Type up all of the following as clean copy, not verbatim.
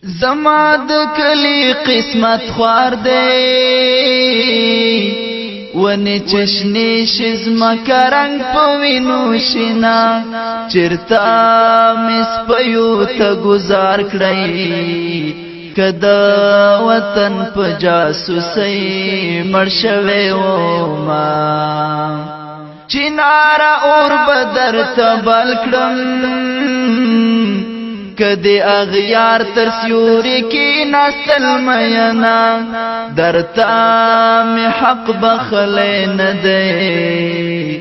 زما د کلی قسمت خوار دی ونی چشنی شزما کرنگ پوینو شنا چرتا مس پیو تا گزار کړی کدا وطن په جاسوسي مرشوي و ما چنارا اور بدر تبل کړم کدی اغیار تر سیوری کی نسل مینا درتا می حق بخلی ندی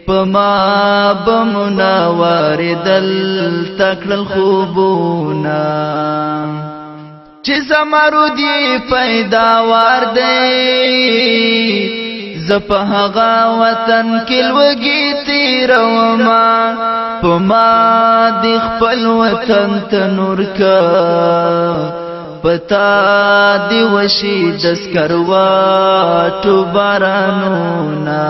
پما بمناوار دل تکل خوبونا چی زمرودی پیداوار دی زپهغا وطن کلوگی تیروما پما دی خپل وطن تنور کا پتا دی وشی دسکرواٹو بارانونا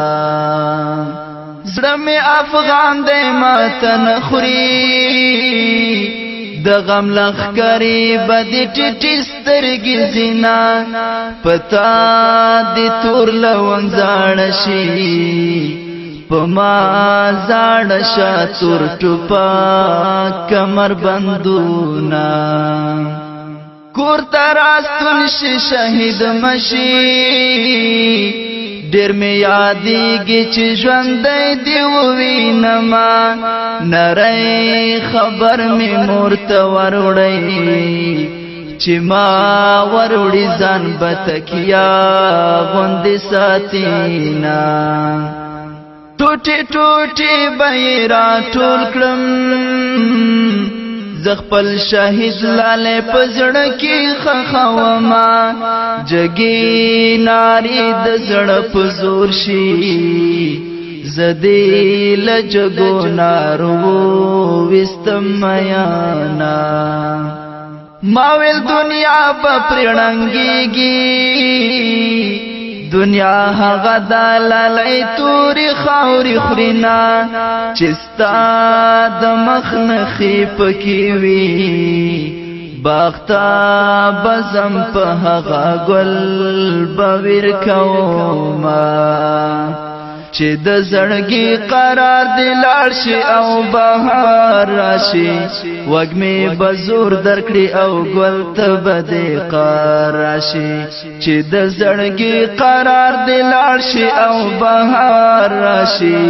زرمی افغان دی ماتن خوری د غم لخکری بدی ټټی سترګې زینا پتا دی تور لونګ زاړه شي پما زاړه شا تور ټوپا کمر بندونا کور تراستون شي شهید مشي ډیر می یادېږي چې ژوندی دی ووینما نری خبر می مورته وروړی چې ما وروړي ځان بتکیا غوندې ساتینا ټوټي ټوټي به را ټول کړم زخپل شهید لاله پزړه کې خخوما جګی ناری د زړه پزور شي زدی لجګو نارو وستمیانا ماویل دنیا بپرړنګيږي دنیا هغه دلالای توري خاوري خرینا چستا د مخنخي پکې وی باغتا بزم په هغه ګل بویر کوما چې د زړګي قرار دی لاړ شي او بهار راشي وګمې بزور درکړي او ګل ته بده قرار راشي چې د زړګي قرار دی لاړ شي او بهار راشي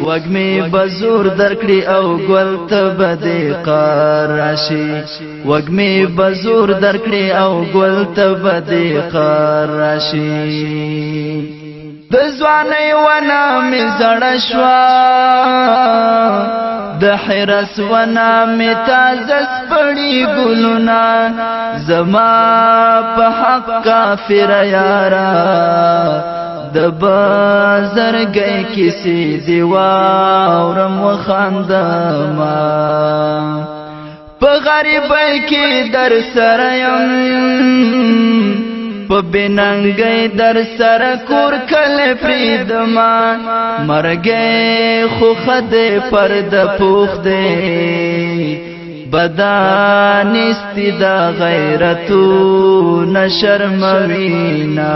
وګمې بزور درکړي او ګل ته بده قرار راشي وګمې بزور درکړي او ګل ته بده قرار راشي د ځواني ونه می زړه شوا د حرس ونه می تازه سپړي ګلونه زما په حق کافر یارا د بازرګي کیسې دی واورم وخاندما په غریبۍ کې در سره یم په بننګي در سره کور کله پریدما مرګي خو خده پرد پوخ دے بدن استدا غیرتو نشرموینا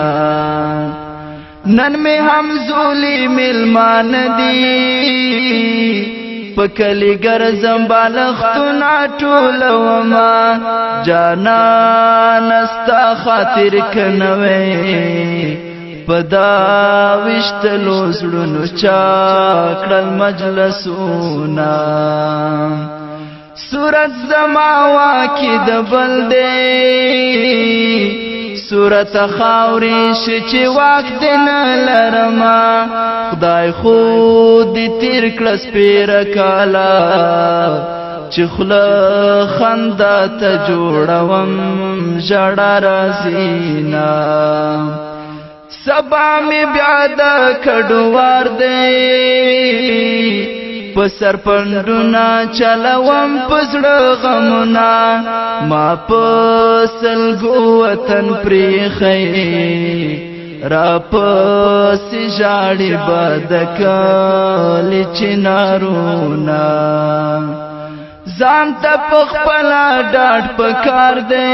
نن می هم زولی ملمان دی پکلی گرزم بالختنا ټولوما جانا نستا خاطر کنوي پدا وشتلو زړونو چاکړل مجلسونا صورت زما واکې د بل دی صورت خاورې چې وخت نه لرما خدای خود تیر کړه سپیره کالا چې خله خندا ته جوړوم ژړا راځینا سبا می بیا د کډوار دی په سرپندونا چلوم پزړه غمنا ما په سلګو وطن پریخي را پس جاړي بدکل چنارونا ځان ته پخپلا ډاډ پکار دی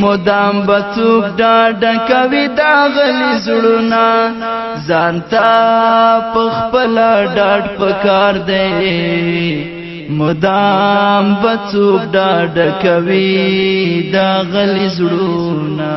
مدام بڅوک ډاډ کوي دا غلي زړونه ځان ته پخپلا ډاډ پکار دی مدام بڅوک ډاډ کوي دا غلي زړونه